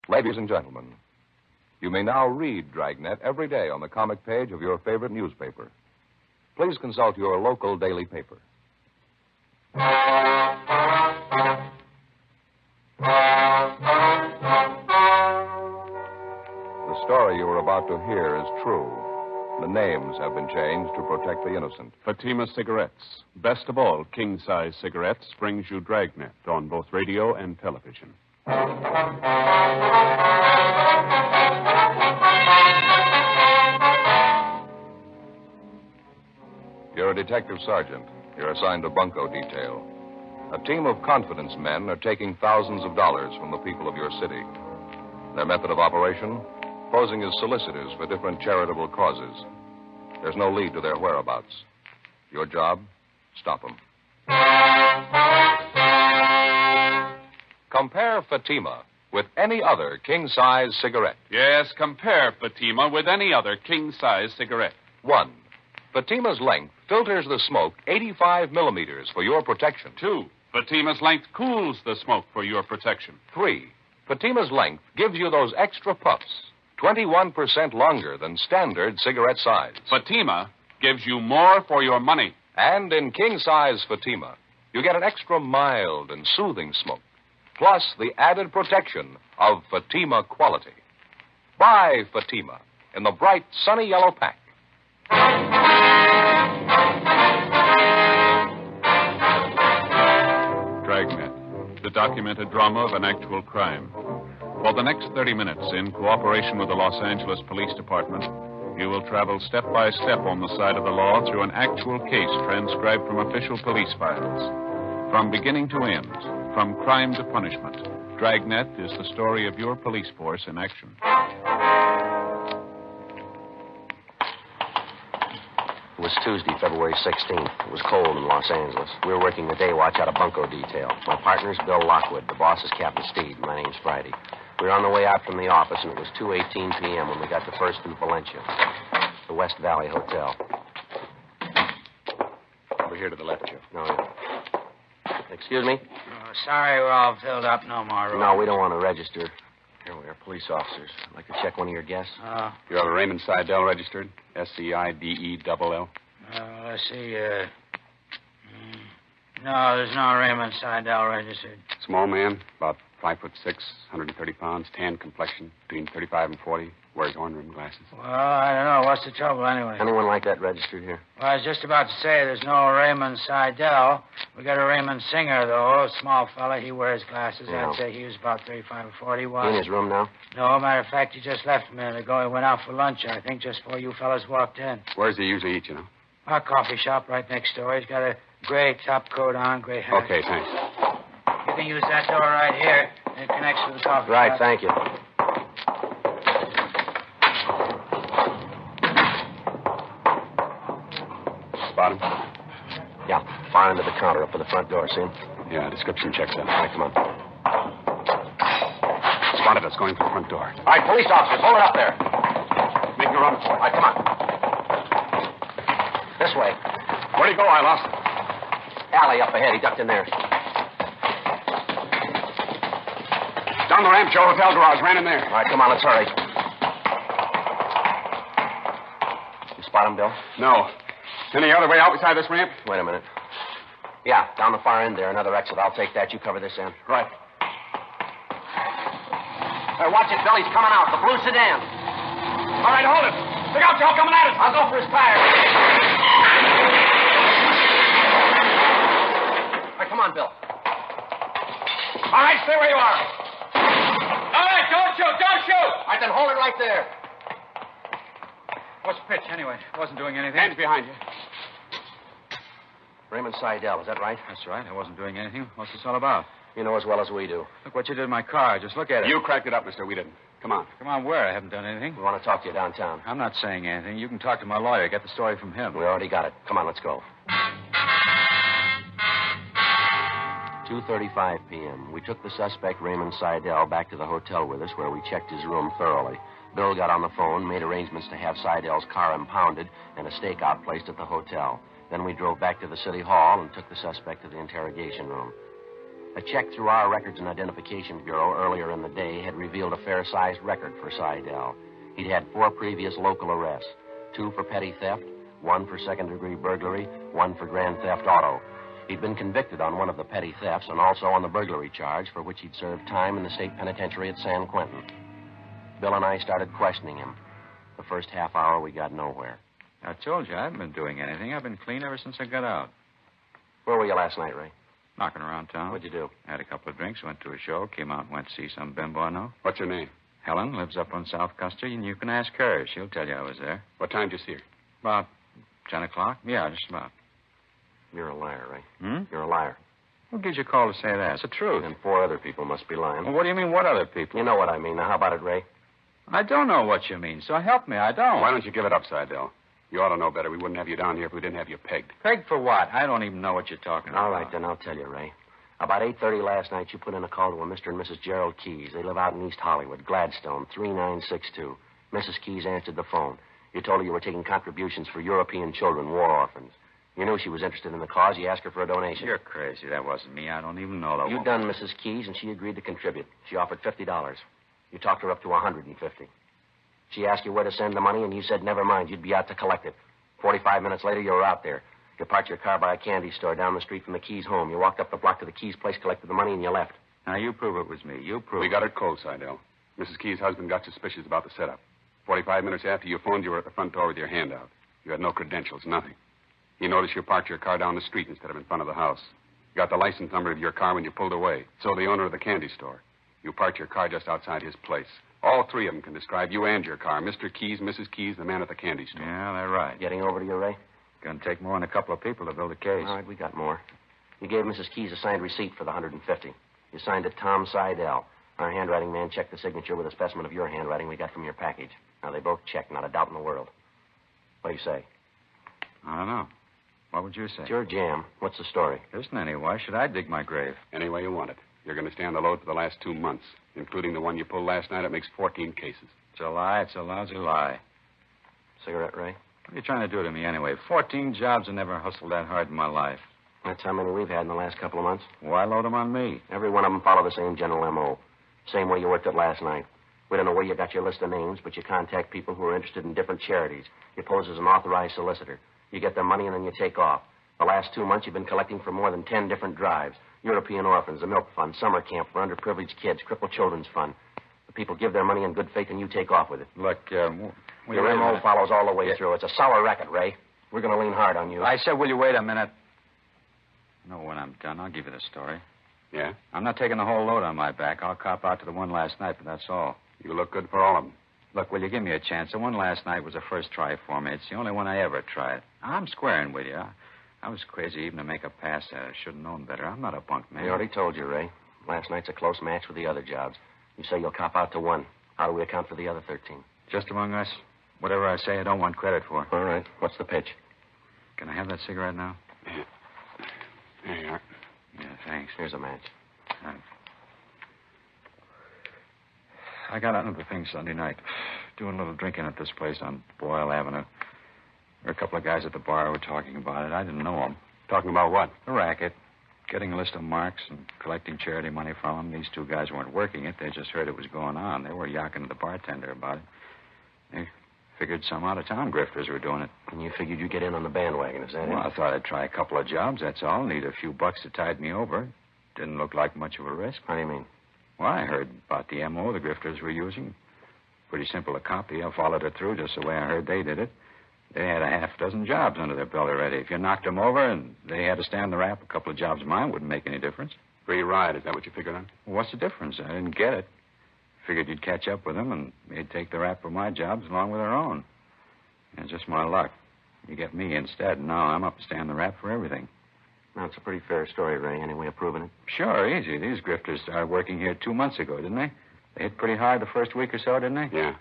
Ladies and gentlemen, you may now read Dragnet every day on the comic page of your favorite newspaper. Please consult your local daily paper. The story you are about to hear is true. The names have been changed to protect the innocent. Fatima Cigarettes. Best of all, king-size cigarettes brings you Dragnet on both radio and television. You're a detective sergeant. You're assigned to bunco detail. A team of confidence men are taking thousands of dollars from the people of your city. Their method of operation? Posing as solicitors for different charitable causes. There's no lead to their whereabouts. Your job? Stop them. Compare Fatima with any other king-size cigarette. Yes, compare Fatima with any other king-size cigarette. 1. Fatima's length filters the smoke 85 millimeters for your protection. 2. Fatima's length cools the smoke for your protection. 3. Fatima's length gives you those extra puffs, 21% longer than standard cigarette size. Fatima gives you more for your money. And in king-size Fatima, you get an extra mild and soothing smoke, plus the added protection of Fatima quality. Buy Fatima in the bright, sunny yellow pack. Dragnet, the documented drama of an actual crime. For the next 30 minutes, in cooperation with the Los Angeles Police Department, you will travel step by step on the side of the law through an actual case transcribed from official police files. From beginning to end, from crime to punishment, Dragnet is the story of your police force in action. It was Tuesday, February 16th. It was cold in Los Angeles. We were working the day watch out of bunco detail. My partner's Bill Lockwood. The boss is Captain Steed. My name's Friday. We were on the way out from the office, and it was 2:18 p.m. when we got to First and Valencia, the West Valley Hotel. Over here to the left, Joe. No, yeah. Excuse me? Oh, sorry, we're all filled up. No more room. No, we don't want to register. Here we are, police officers. I'd like to check one of your guests. You have a Raymond Seidel registered? Seidell. Let's see. No, there's no Raymond Seidel registered. Small man, about 5'6", 130 pounds, tan complexion, between 35 and 40. Wears horn-rimmed glasses. Well, I don't know. What's the trouble anyway? Anyone like that registered here? Well, I was just about to say there's no Raymond Seidel. We got a Raymond Singer, though. A small fella. He wears glasses. Yeah. I'd say he was about 35 or 40. He in his room now? No, matter of fact, he just left a minute ago. He went out for lunch, I think, just before you fellas walked in. Where's he usually eat, you know? Our coffee shop right next door. He's got a gray top coat on, gray hat. Okay, thanks. You can use that door right here. It connects with the coffee Right, shop. thank you. Spot him? Yeah, far into the counter up by the front door, see him? Yeah, description checks out. All right, come on. Spotted us going for the front door. All right, police officers, hold it up there. Making a run for All it. right, come on. This way. Where'd he go? I lost him. Alley up ahead. He ducked in there. Down the ramp, Joe. Hotel garage. Ran in there. All right, come on, let's hurry. You spot him, Bill? No. Any other way out beside this ramp? Wait a minute. Yeah, down the far end there, another exit. I'll take that. You cover this end. Right. Hey, watch it, Bill. He's coming out. The blue sedan. All right, hold it. Look out, Joe. Coming at us. I'll go for his tire. All right, come on, Bill. All right, stay where you are. All right, don't shoot, don't shoot! All right, then hold it right there. What's the pitch, anyway? Wasn't doing anything. Hands behind you. Raymond Seidel, is that right? That's right. I wasn't doing anything. What's this all about? You know as well as we do. Look what you did in my car. Just look at it. You cracked it up, mister. We didn't. Come on. Come on, where? I haven't done anything. We want to talk to you downtown. I'm not saying anything. You can talk to my lawyer. Get the story from him. We already got it. Come on, let's go. 2:35 p.m. We took the suspect, Raymond Seidel, back to the hotel with us, where we checked his room thoroughly. Bill got on the phone, made arrangements to have Seidel's car impounded and a stakeout placed at the hotel. Then we drove back to the city hall and took the suspect to the interrogation room. A check through our Records and Identification Bureau earlier in the day had revealed a fair-sized record for Seidel. He'd had 4 previous local arrests, 2 for petty theft, 1 for second-degree burglary, 1 for grand theft auto. He'd been convicted on one of the petty thefts and also on the burglary charge, for which he'd served time in the state penitentiary at San Quentin. Bill and I started questioning him. The first half hour, we got nowhere. I told you I haven't been doing anything. I've been clean ever since I got out. Where were you last night, Ray? Knocking around town. What'd you do? Had a couple of drinks, went to a show, came out and went to see some bimbo I know. What's her name? Helen lives up on South Custer, and you can ask her. She'll tell you I was there. What time did you see her? About 10 o'clock? Yeah, just about. You're a liar, Ray. Hmm? You're a liar. Who gives you a call to say that? It's the truth. And 4 other people must be lying. Well, what do you mean, what other people? You know what I mean. Now, how about it, Ray? I don't know what you mean, so help me. I don't. Why don't you give it up, Seidel? You ought to know better. We wouldn't have you down here if we didn't have you pegged. Pegged for what? I don't even know what you're talking about. All right, then I'll tell you, Ray. About 8:30 last night, you put in a call to a Mr. and Mrs. Gerald Keyes. They live out in East Hollywood, Gladstone, 3962. Mrs. Keyes answered the phone. You told her you were taking contributions for European children, war orphans. You knew she was interested in the cause. You asked her for a donation. You're crazy. That wasn't me. I don't even know that. You done Mrs. Keyes, and she agreed to contribute. She offered $50. You talked her up to $150. She asked you where to send the money, and you said never mind. You'd be out to collect it. 45 minutes later, you were out there. You parked your car by a candy store down the street from the Keyes home. You walked up the block to the Keyes place, collected the money, and you left. Now, you prove it was me. You prove We got it cold, Seidel. Mrs. Keyes' husband got suspicious about the setup. 45 minutes after you phoned, you were at the front door with your hand out. You had no credentials, nothing. He noticed you parked your car down the street instead of in front of the house. You got the license number of your car when you pulled away. So the owner of the candy store. You parked your car just outside his place. All 3 of them can describe you and your car. Mr. Keyes, Mrs. Keyes, the man at the candy store. Yeah, they're right. Getting over to you, Ray? Gonna take more than a couple of people to build a case. All right, we got more. You gave Mrs. Keyes a signed receipt for the $150. You signed it Tom Seidel. Our handwriting man checked the signature with a specimen of your handwriting we got from your package. Now, they both checked, not a doubt in the world. What do you say? I don't know. What would you say? It's your jam. What's the story? There isn't any. Why should I dig my grave? Any way you want it. You're going to stay on the load for the last 2 months, including the one you pulled last night. It makes 14 cases. It's a lie. It's a lousy lie. Cigarette, Ray? What are you trying to do to me anyway? 14 jobs. I never hustled that hard in my life. That's how many we've had in the last couple of months. Why load them on me? Every one of them follow the same general M.O. Same way you worked it last night. We don't know where you got your list of names, but you contact people who are interested in different charities. You pose as an authorized solicitor. You get their money, and then you take off. The last 2 months, you've been collecting for more than 10 different drives. European Orphans, the Milk Fund, Summer Camp for Underprivileged Kids, Crippled Children's Fund. The people give their money in good faith, and you take off with it. Look, will you Your wait a M.O. minute? follows all the way through. It's a sour racket, Ray. We're going to lean hard on you. I said, will you wait a minute? No, when I'm done, I'll give you the story. Yeah? I'm not taking the whole load on my back. I'll cop out to the one last night, but that's all. You look good for all of them. Look, will you give me a chance? The one last night was a first try for me. It's the only one I ever tried. I'm squaring with you. I was crazy even to make a pass at it. I should have known better. I'm not a bunk man. We already told you, Ray. Last night's a close match with the other jobs. You say you'll cop out to 1. How do we account for the other 13? Just among us, whatever I say, I don't want credit for. All right. What's the pitch? Can I have that cigarette now? There you are. Yeah, thanks. Here's a match. Thanks. I got out into the thing Sunday night, doing a little drinking at this place on Boyle Avenue. There were a couple of guys at the bar who were talking about it. I didn't know them. Talking about what? The racket. Getting a list of marks and collecting charity money from them. These 2 guys weren't working it. They just heard it was going on. They were yakking to the bartender about it. They figured some out-of-town grifters were doing it. And you figured you'd get in on the bandwagon, is that Well, it? I thought I'd try a couple of jobs, that's all. Need a few bucks to tide me over. Didn't look like much of a risk. How do you mean? Well, I heard about the M.O. the grifters were using. Pretty simple to copy. I followed it through just the way I heard they did it. They had a half-dozen jobs under their belt already. If you knocked them over and they had to stand the rap, a couple of jobs of mine wouldn't make any difference. Free ride, is that what you figured on? Well, what's the difference? I didn't get it. Figured you'd catch up with them and they'd take the rap for my jobs along with their own. And it's just my luck. You get me instead, and now I'm up to stand the rap for everything. Now, it's a pretty fair story, Ray. Any way of proving it? Sure, easy. These grifters started working here 2 months ago, didn't they? They hit pretty hard the first week or so, didn't they? Yeah.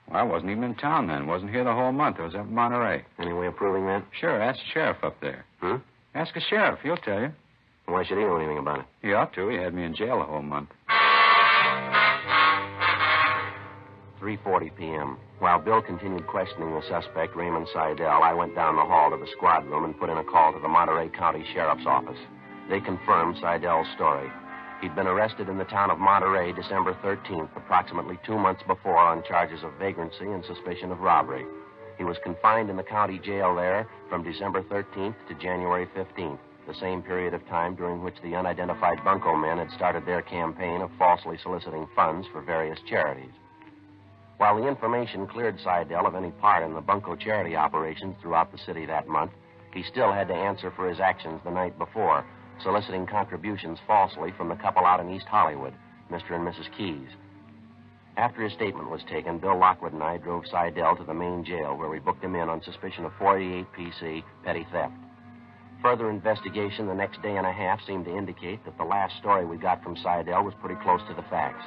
Well, I wasn't even in town then. Wasn't here the whole month. I was up in Monterey. Any way of proving that? Sure, ask the sheriff up there. Huh? Ask a sheriff. He'll tell you. Why should he know anything about it? He ought to. He had me in jail the whole month. 3:40 p.m. While Bill continued questioning the suspect, Raymond Seidel, I went down the hall to the squad room and put in a call to the Monterey County Sheriff's Office. They confirmed Seidel's story. He'd been arrested in the town of Monterey December 13th, approximately 2 months before, on charges of vagrancy and suspicion of robbery. He was confined in the county jail there from December 13th to January 15th, the same period of time during which the unidentified bunco men had started their campaign of falsely soliciting funds for various charities. While the information cleared Seidel of any part in the bunco charity operations throughout the city that month, he still had to answer for his actions the night before, soliciting contributions falsely from the couple out in East Hollywood, Mr. and Mrs. Keys. After his statement was taken, Bill Lockwood and I drove Seidel to the main jail, where we booked him in on suspicion of 488 PC, petty theft. Further investigation the next day and a half seemed to indicate that the last story we got from Seidel was pretty close to the facts.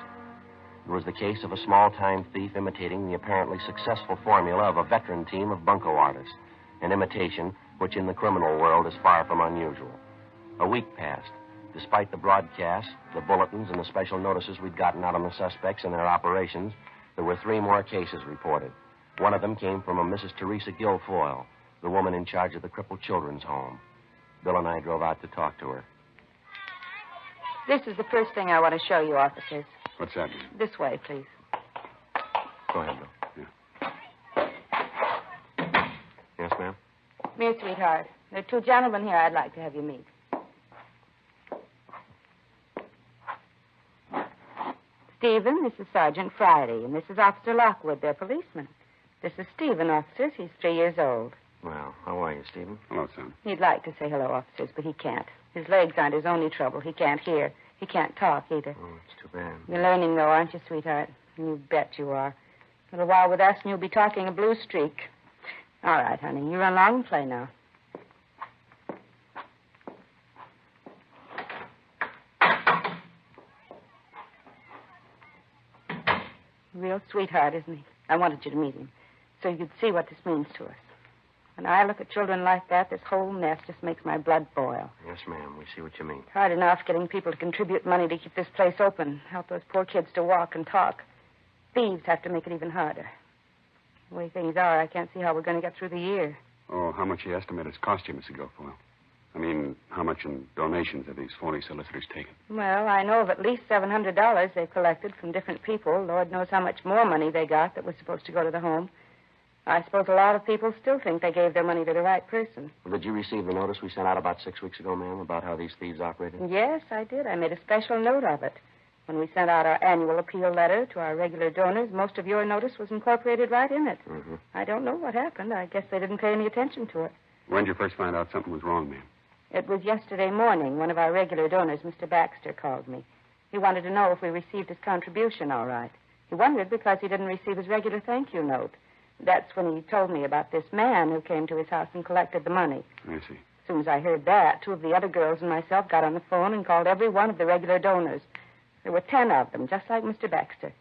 It was the case of a small-time thief imitating the apparently successful formula of a veteran team of bunco artists, an imitation which in the criminal world is far from unusual. A week passed. Despite the broadcasts, the bulletins, and the special notices we'd gotten out on the suspects and their operations, there were 3 more cases reported. One of them came from a Mrs. Teresa Guilfoyle, the woman in charge of the crippled children's home. Bill and I drove out to talk to her. This is the first thing I want to show you, officers. What's that mean? This way, please. Go ahead, Bill. Yeah. Yes, ma'am? Come here, sweetheart. There are 2 gentlemen here I'd like to have you meet. Stephen, this is Sergeant Friday, and this is Officer Lockwood, their policeman. This is Stephen, officers. He's 3 years old. Well, how are you, Stephen? Hello, son. He'd like to say hello, officers, but he can't. His legs aren't his only trouble. He can't hear. He can't talk either. Oh, it's too bad. You're learning, though, aren't you, sweetheart? You bet you are. A little while with us, and you'll be talking a blue streak. All right, honey. You run along and play now. Real sweetheart, isn't he? I wanted you to meet him so you could see what this means to us. When I look at children like that, this whole mess just makes my blood boil. Yes, ma'am. We see what you mean. It's hard enough getting people to contribute money to keep this place open, help those poor kids to walk and talk. Thieves have to make it even harder. The way things are, I can't see how we're going to get through the year. Oh, how much do you estimate it's cost you, Mr. Guilfoyle? I mean, how much in donations have these phony solicitors taken? Well, I know of at least $700 they've collected from different people. Lord knows how much more money they got that was supposed to go to the home. I suppose a lot of people still think they gave their money to the right person. Well, did you receive the notice we sent out about 6 weeks ago, ma'am, about how these thieves operated? Yes, I did. I made a special note of it. When we sent out our annual appeal letter to our regular donors, most of your notice was incorporated right in it. Mm-hmm. I don't know what happened. I guess they didn't pay any attention to it. When did you first find out something was wrong, ma'am? It was yesterday morning. One of our regular donors, Mr. Baxter, called me. He wanted to know if we received his contribution all right. He wondered because he didn't receive his regular thank you note. That's when he told me about this man who came to his house and collected the money. I see. As soon as I heard that, 2 of the other girls and myself got on the phone and called every one of the regular donors. There were 10 of them, just like Mr. Baxter.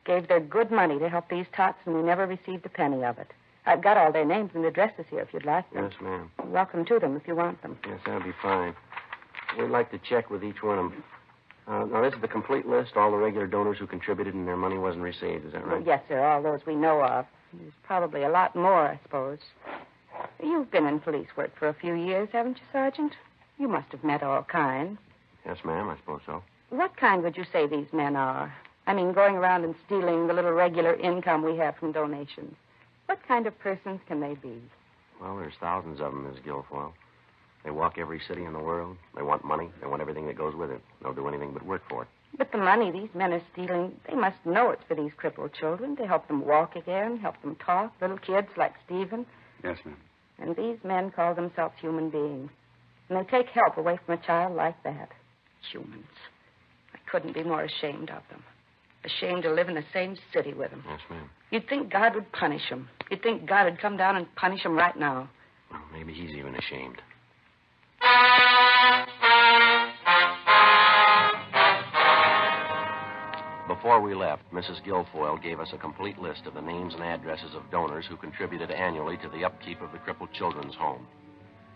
Gave their good money to help these tots, and we never received a penny of it. I've got all their names and addresses here if you'd like them. Yes, ma'am. You're welcome to them if you want them. Yes, that'll be fine. We'd like to check with each one of them. Now, this is the complete list, all the regular donors who contributed and their money wasn't received. Is that right? Well, yes, sir, all those we know of. There's probably a lot more, I suppose. You've been in police work for a few years, haven't you, Sergeant? You must have met all kinds. Yes, ma'am, I suppose so. What kind would you say these men are? I mean, going around and stealing the little regular income we have from donations. What kind of persons can they be? Well, there's thousands of them, Miss Guilfoyle. They walk every city in the world. They want money. They want everything that goes with it. They'll do anything but work for it. But the money these men are stealing, they must know it's for these crippled children to help them walk again, help them talk, little kids like Stephen. Yes, ma'am. And these men call themselves human beings. And they take help away from a child like that. Humans. I couldn't be more ashamed of them. Ashamed to live in the same city with them. Yes, ma'am. You'd think God would punish them. You'd think God would come down and punish them right now. Well, maybe he's even ashamed. Before we left, Mrs. Guilfoyle gave us a complete list of the names and addresses of donors who contributed annually to the upkeep of the crippled children's home.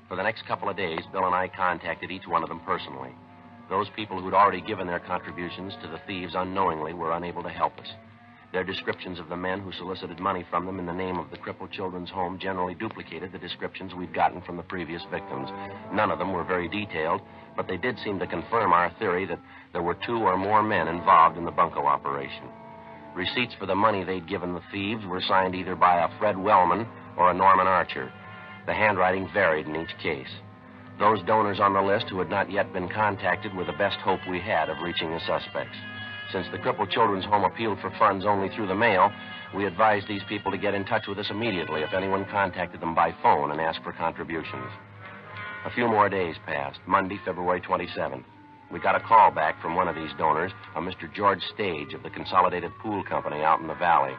For the next couple of days, Bill and I contacted each one of them personally. Those people who'd already given their contributions to the thieves unknowingly were unable to help us. Their descriptions of the men who solicited money from them in the name of the crippled children's home generally duplicated the descriptions we'd gotten from the previous victims. None of them were very detailed, but they did seem to confirm our theory that there were 2 or more men involved in the bunco operation. Receipts for the money they'd given the thieves were signed either by a Fred Wellman or a Norman Archer. The handwriting varied in each case. Those donors on the list who had not yet been contacted were the best hope we had of reaching the suspects. Since the Crippled Children's Home appealed for funds only through the mail, we advised these people to get in touch with us immediately if anyone contacted them by phone and asked for contributions. A few more days passed. Monday, February 27th. We got a call back from one of these donors, a Mr. George Stage of the Consolidated Pool Company out in the valley.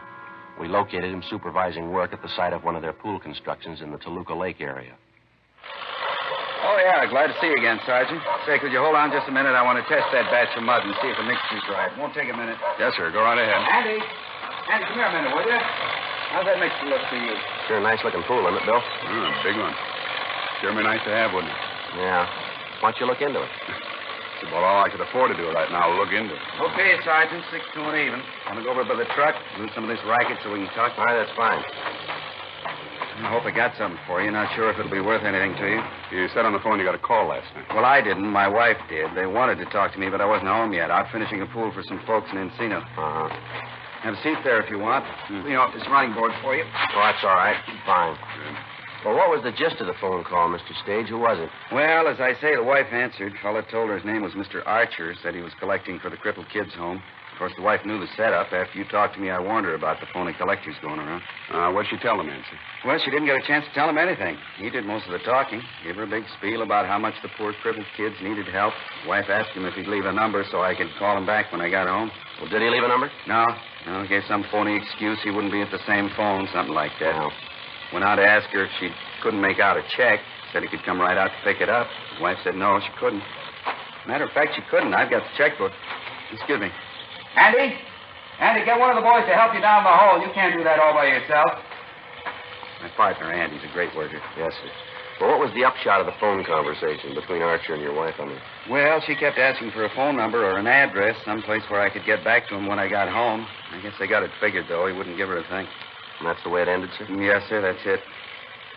We located him supervising work at the site of one of their pool constructions in the Toluca Lake area. Oh, yeah, glad to see you again, Sergeant. Say, could you hold on just a minute? I want to test that batch of mud and see if the mixture's right. Won't take a minute. Yes, sir. Go right ahead. Andy, come here a minute, will you? How's that mixture look to you? Sure a nice-looking pool, isn't it, Bill? Big one. Sure be nice to have, wouldn't it? Yeah. Why don't you look into it? It's about all I could afford to do right now. Look into it. Okay, Sergeant, 6 to an even. Want to go over by the truck, do some of this racket so we can talk? All right, that's fine. I hope I got something for you. Not sure if it'll be worth anything to you. You said on the phone you got a call last night. Well, I didn't. My wife did. They wanted to talk to me, but I wasn't home yet. Out finishing a pool for some folks in Encino. Uh-huh. Have a seat there if you want. Clean off this running board for you. Oh, that's all right. Fine. Good. Well, what was the gist of the phone call, Mr. Stage? Who was it? Well, as I say, the wife answered. Fellow told her his name was Mr. Archer. Said he was collecting for the crippled kids' home. Of course, the wife knew the setup. After you talked to me, I warned her about the phony collectors going around. What'd she tell him, Nancy? Well, she didn't get a chance to tell him anything. He did most of the talking. Gave her a big spiel about how much the poor crippled kids needed help. The wife asked him if he'd leave a number so I could call him back when I got home. Well, did he leave a number? No. He gave some phony excuse he wouldn't be at the same phone, something like that. No. Went out to ask her if she couldn't make out a check. Said he could come right out to pick it up. His wife said no, she couldn't. Matter of fact, she couldn't. I've got the checkbook. Excuse me. Andy, get one of the boys to help you down the hole. You can't do that all by yourself. My partner, Andy's a great worker. Yes, sir. Well, what was the upshot of the phone conversation between Archer and your wife, I mean? Well, she kept asking for a phone number or an address, someplace where I could get back to him when I got home. I guess they got it figured, though. He wouldn't give her a thing. And that's the way it ended, sir? Yes, sir, that's it.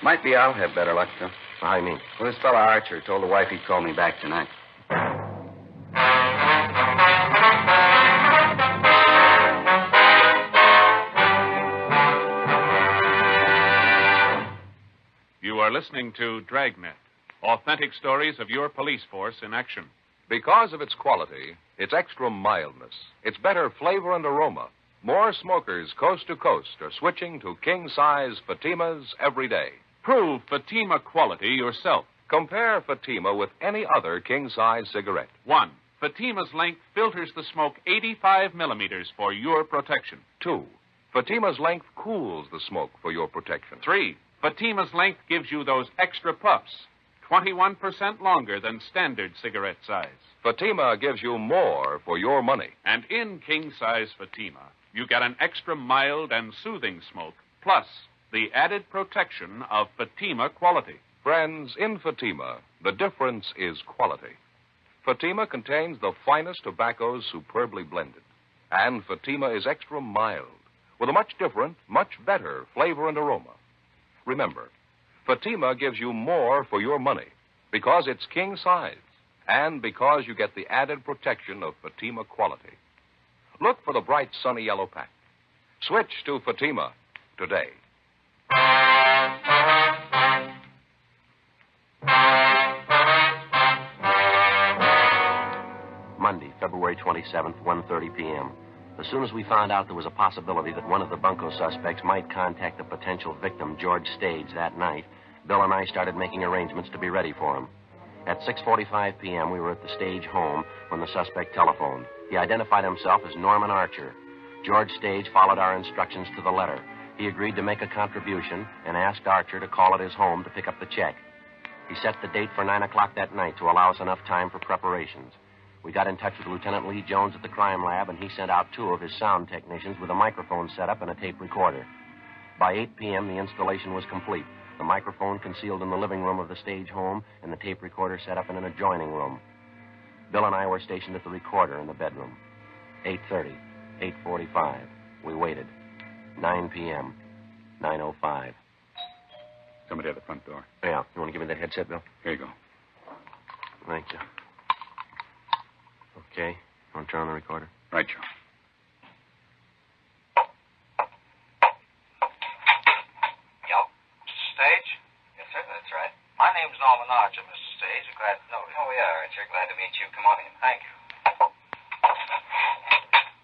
Might be I'll have better luck, though. How do you mean? Well, this fellow Archer told the wife he'd call me back tonight. You are listening to Dragnet, authentic stories of your police force in action. Because of its quality, its extra mildness, its better flavor and aroma, more smokers coast to coast are switching to king-size Fatimas every day. Prove Fatima quality yourself. Compare Fatima with any other king-size cigarette. 1. Fatima's length filters the smoke 85 millimeters for your protection. 2. Fatima's length cools the smoke for your protection. 3. Fatima's length gives you those extra puffs, 21% longer than standard cigarette size. Fatima gives you more for your money. And in king-size Fatima, you get an extra mild and soothing smoke, plus the added protection of Fatima quality. Friends, in Fatima, the difference is quality. Fatima contains the finest tobaccos superbly blended. And Fatima is extra mild, with a much different, much better flavor and aroma. Remember, Fatima gives you more for your money because it's king size and because you get the added protection of Fatima quality. Look for the bright sunny yellow pack. Switch to Fatima today. Monday, February 27th, 1:30 p.m. As soon as we found out there was a possibility that one of the bunco suspects might contact the potential victim, George Stage, that night, Bill and I started making arrangements to be ready for him. At 6:45 p.m., we were at the Stage home when the suspect telephoned. He identified himself as Norman Archer. George Stage followed our instructions to the letter. He agreed to make a contribution and asked Archer to call at his home to pick up the check. He set the date for 9 o'clock that night to allow us enough time for preparations. We got in touch with Lieutenant Lee Jones at the crime lab, and he sent out 2 of his sound technicians with a microphone set up and a tape recorder. By 8 p.m., the installation was complete. The microphone concealed in the living room of the Stage home and the tape recorder set up in an adjoining room. Bill and I were stationed at the recorder in the bedroom. 8:30, 8:45. We waited. 9 p.m., 9:05. Somebody at the front door. Yeah. You want to give me that headset, Bill? Here you go. Thank you. Okay. Want to turn on the recorder? Right, Joe. Yo, Mr. Stage? Yes, sir, that's right. My name's Norman Archer, Mr. Stage. I'm glad to know you. Oh, yeah, Richard. Glad to meet you. Come on in. Thank you.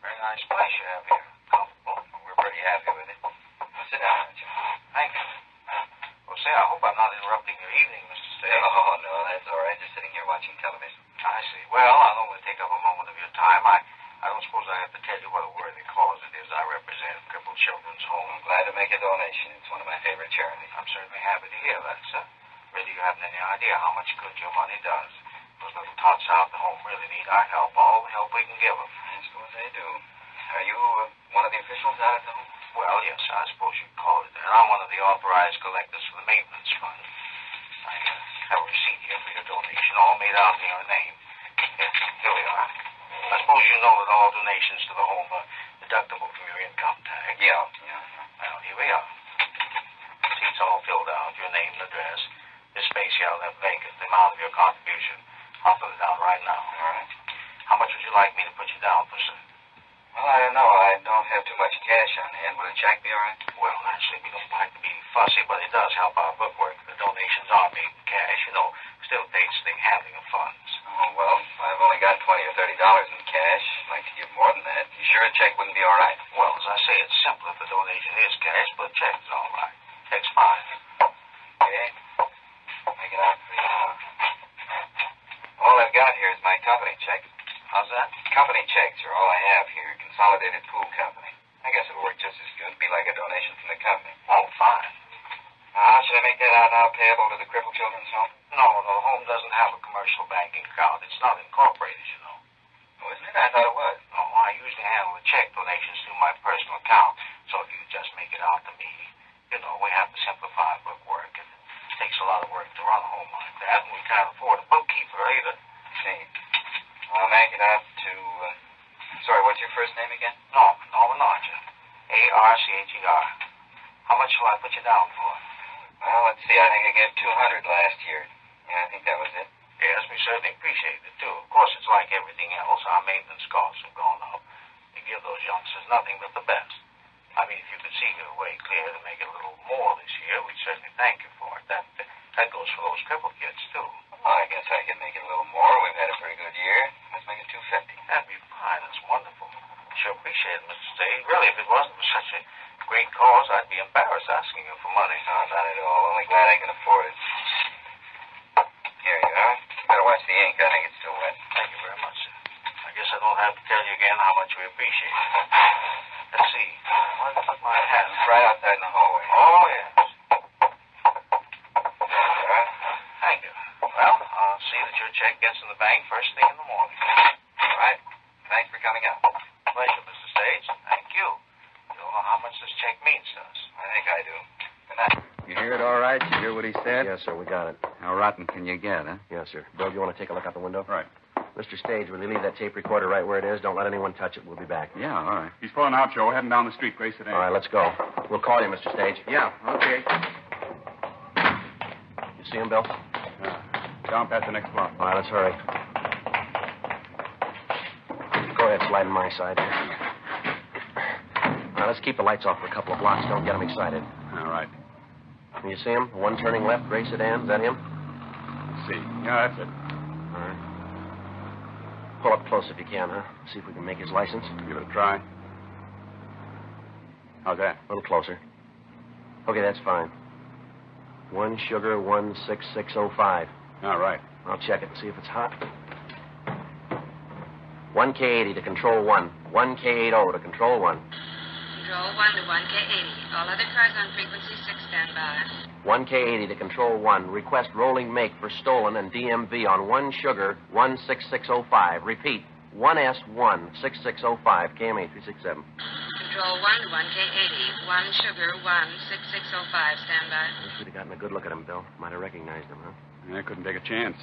Very nice place you have here. Comfortable. We're pretty happy with it. Well, sit down, Richard. Thank you. Well, say, I hope I'm not interrupting your evening, Mr. Stage. Oh, no, that's all right. Just sitting here watching television. I see. Well, I don't want to take up a moment of your time. I don't suppose I have to tell you what a worthy cause it is I represent, Crippled Children's Home. I'm glad to make a donation. It's one of my favorite charities. I'm certainly happy to hear that, sir. Really, you haven't any idea how much good your money does. Those little tots out at home really need our help, all the help we can give them. I suppose they do. Are you one of the officials out at the home? Well, yes, I suppose you'd call it that. I'm one of the authorized collectors for the maintenance fund. I have a receipt here for your donation, all made out in your name. Here we are. I suppose you know that all donations to the home are deductible from your income tax. Yeah. Well, here we are. See, it's all filled out, your name and address. This space here left vacant, the amount of your contribution. I'll fill it out right now. All right. How much would you like me to put you down for, sir? Well, I don't know. I don't have too much cash on hand. Would a check be all right? Well, actually, we don't like to be fussy, but it does help our bookwork. The donations are made in cash, still pays for the handling of funds. Oh, well, I've only got $20 or $30 in cash. I'd like to give more than that. You sure a check wouldn't be all right? Well, as I say, it's simple if the donation is cash, but a check is all right. Check's fine. Okay. Make it out for you now. All I've got here is my company check. How's that? Company checks are all I have here. Consolidated Pool Company. I guess it'll work just as good. Be like a donation from the company. Oh, fine. Now, how should I make that out now payable to the Crippled Children's Home? No, the home doesn't have a commercial banking account. It's not incorporated, you know. Oh, isn't it? I thought it was. No, I usually handle the check donations through my personal account. So if you just make it out to me, we have to simplify bookwork. It takes a lot of work to run a home like that, and we can't afford a bookkeeper either. See. I'll make it out to... Sorry, what's your first name again? Norman Archer. A-R-C-H-E-R. How much shall I put you down for? Well, let's see. I think I gave $200 last year. Yeah, I think that was it. Yes, we certainly appreciate it, too. Of course, it's like everything else. Our maintenance costs have gone up. We give those youngsters nothing but the best. I mean, if you could see your way clear to make it a little more this year, we'd certainly thank you for it. That goes for those crippled kids, too. Well, I guess I could make it a little more. We've had a pretty good year. Let's make it $250. That'd be fine. That's wonderful. Sure appreciate it, Mr. Stage. Really, if it wasn't for such a great cause, I'd be embarrassed asking you for money. No, not at all. Only glad I can afford it. Here you are. You better watch the ink. I think it's still wet. Thank you very much, sir. I guess I don't have to tell you again how much we appreciate it. Let's see. Where did I put my hat? It's right outside in the hallway. Oh, yes. There you are. Thank you. Well, I'll see that your check gets in the bank first thing in the morning. All right. Thanks for coming out. Pleasure, Mr. Stage. Thank you. You don't know how much this check means to us. I think I do. Good night. You hear it all right? You hear what he said? Yes, sir, we got it. How rotten can you get, huh? Yes, sir. Bill, do you want to take a look out the window? Right. Mr. Stage, will you leave that tape recorder right where it is? Don't let anyone touch it. We'll be back. Yeah, all right. He's pulling out, Joe. Heading down the street. Grace it in. All right, let's go. We'll call you, Mr. Stage. Yeah, okay. You see him, Bill? Down past the next block. All right, let's hurry. Go ahead, slide on my side. Now, let's keep the lights off for a couple of blocks. Don't get them excited. All right. Can you see him? One turning left, Gray sedan. Is that him? Let's see. Yeah, that's it. All right. Pull up close if you can, huh? See if we can make his license. Give it a try. How's that? A little closer. Okay, that's fine. 1 sugar 16605. All right. I'll check it and see if it's hot. 1K80 to control 1. 1K80 to control 1. Control 1 to 1K80. All other cars on frequency 6 stand by. 1K80 to control 1. Request rolling make for stolen and DMV on 1 sugar 16605. Repeat. 1S16605. KMA 367. Control 1 to 1K80. 1 sugar 16605. Stand by. I wish we'd have gotten a good look at him, Bill. Might have recognized him, huh? I couldn't take a chance.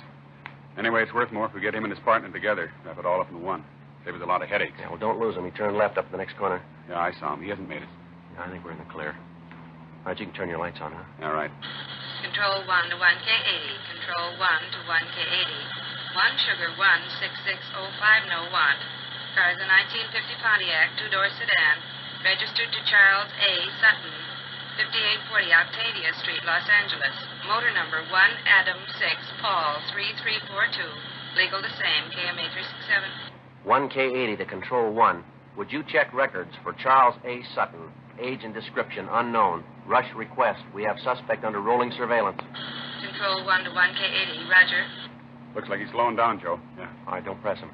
Anyway, it's worth more if we get him and his partner together. Wrap it all up in one. Save us a lot of headaches. Yeah, well, don't lose him. He turned left up the next corner. Yeah, I saw him. He hasn't made it. Yeah, I think we're in the clear. All right, you can turn your lights on, huh? All right. Control 1 to 1K80. Control 1 to 1K80. Sugar 1660501. Car is a 1950 Pontiac, two-door sedan, registered to Charles A. Sutton, 5840 Octavia Street, Los Angeles. Motor number 1 Adam 6 Paul 3342. Legal the same, KMA 367. 1K80 to Control 1. Would you check records for Charles A. Sutton, age and description unknown? Rush request. We have suspect under rolling surveillance. Control 1 to 1K80. Roger. Looks like he's slowing down, Joe. Yeah. All right, don't press him.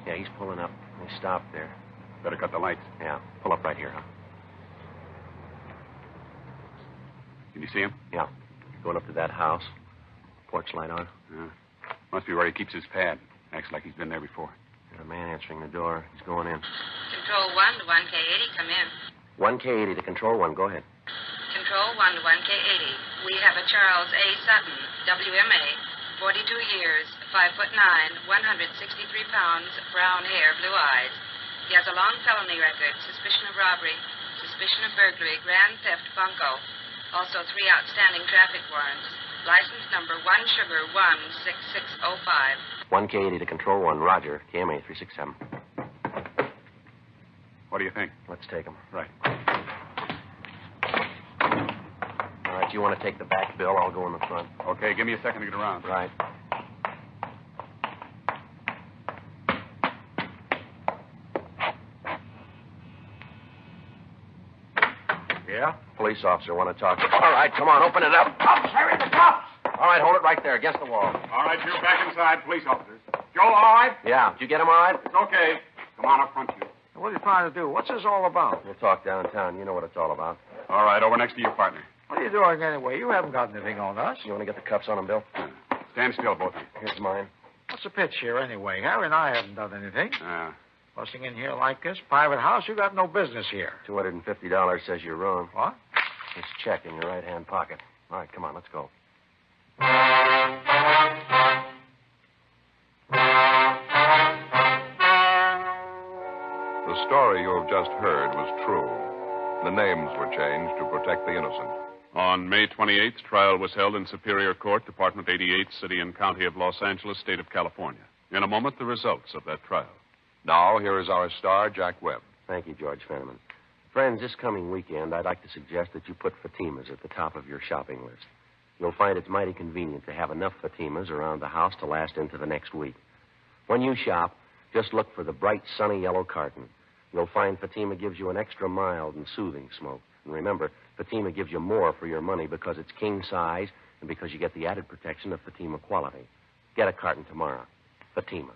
Yeah, he's pulling up. He stopped there. Better cut the lights. Yeah, pull up right here, huh? Can you see him? Yeah. Going up to that house. Porch light on. Yeah. Must be where he keeps his pad. Acts like he's been there before. There's a man answering the door. He's going in. Control 1 to 1K80. Come in. 1K80 to Control 1. Go ahead. Control 1 to 1K80. We have a Charles A. Sutton, WMA, 42 years, 5'9", 163 pounds, brown hair, blue eyes. He has a long felony record, suspicion of robbery, suspicion of burglary, grand theft, bunco. Also 3 outstanding traffic warrants. License number 1 Sugar 16605. 1K80 to Control 1. Roger. KMA 367. What do you think? Let's take him. Right. All right, you want to take the back, Bill? I'll go in the front. Okay, give me a second to get around. Right. Yeah? Police officer, want to talk. All right, come on, open it up. Cops, hurry, the cops! All right, hold it right there against the wall. All right, you're back inside, police officers. Joe, all right? Yeah, did you get him all right? It's okay. Come on up front, you. What are you trying to do? What's this all about? We'll talk downtown. You know what it's all about. All right, over next to your partner. What are you doing anyway? You haven't got anything on us. You want to get the cuffs on him, Bill? Stand still, both of you. Here's mine. What's the pitch here anyway? Harry and I haven't done anything. Busting in here like this, private house, you got no business here. $250 says you're wrong. What? This check in your right-hand pocket. All right, come on, let's go. The story you have just heard was true. The names were changed to protect the innocent. On May 28th, trial was held in Superior Court, Department 88, City and County of Los Angeles, State of California. In a moment, the results of that trial. Now, here is our star, Jack Webb. Thank you, George Fenneman. Friends, this coming weekend, I'd like to suggest that you put Fatimas at the top of your shopping list. You'll find it's mighty convenient to have enough Fatimas around the house to last into the next week. When you shop, just look for the bright, sunny yellow carton. You'll find Fatima gives you an extra mild and soothing smoke. And remember, Fatima gives you more for your money because it's king size and because you get the added protection of Fatima quality. Get a carton tomorrow. Fatima.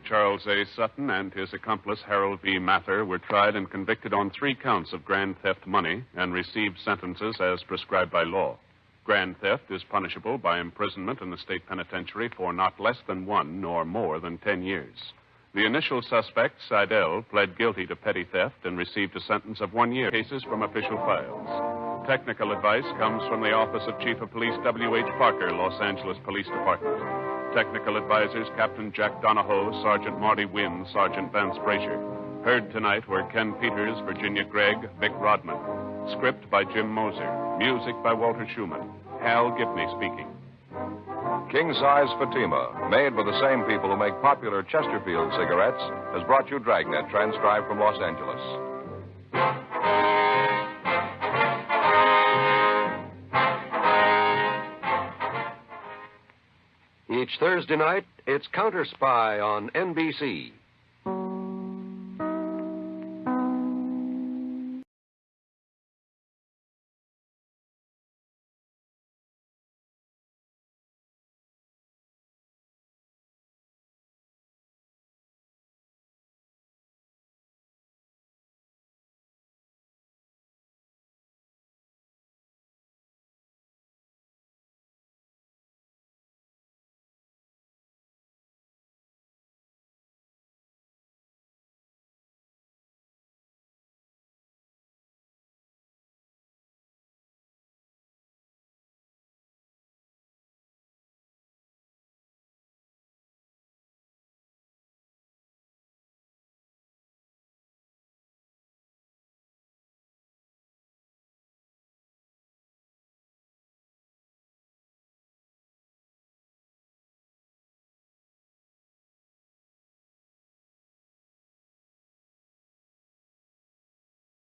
Charles A. Sutton and his accomplice, Harold B. Mather, were tried and convicted on 3 counts of grand theft money and received sentences as prescribed by law. Grand theft is punishable by imprisonment in the state penitentiary for not less than 1 nor more than 10 years. The initial suspect, Seidel, pled guilty to petty theft and received a sentence of 1 year. Cases from official files. Technical advice comes from the Office of Chief of Police W.H. Parker, Los Angeles Police Department. Technical advisors Captain Jack Donahoe, Sergeant Marty Wynn, Sergeant Vance Frazier. Heard tonight were Ken Peters, Virginia Gregg, Vic Rodman. Script by Jim Moser. Music by Walter Schumann. Hal Gibney speaking. King-size Fatima, made by the same people who make popular Chesterfield cigarettes, has brought you Dragnet, transcribed from Los Angeles. Each Thursday night, it's Counter Spy on NBC.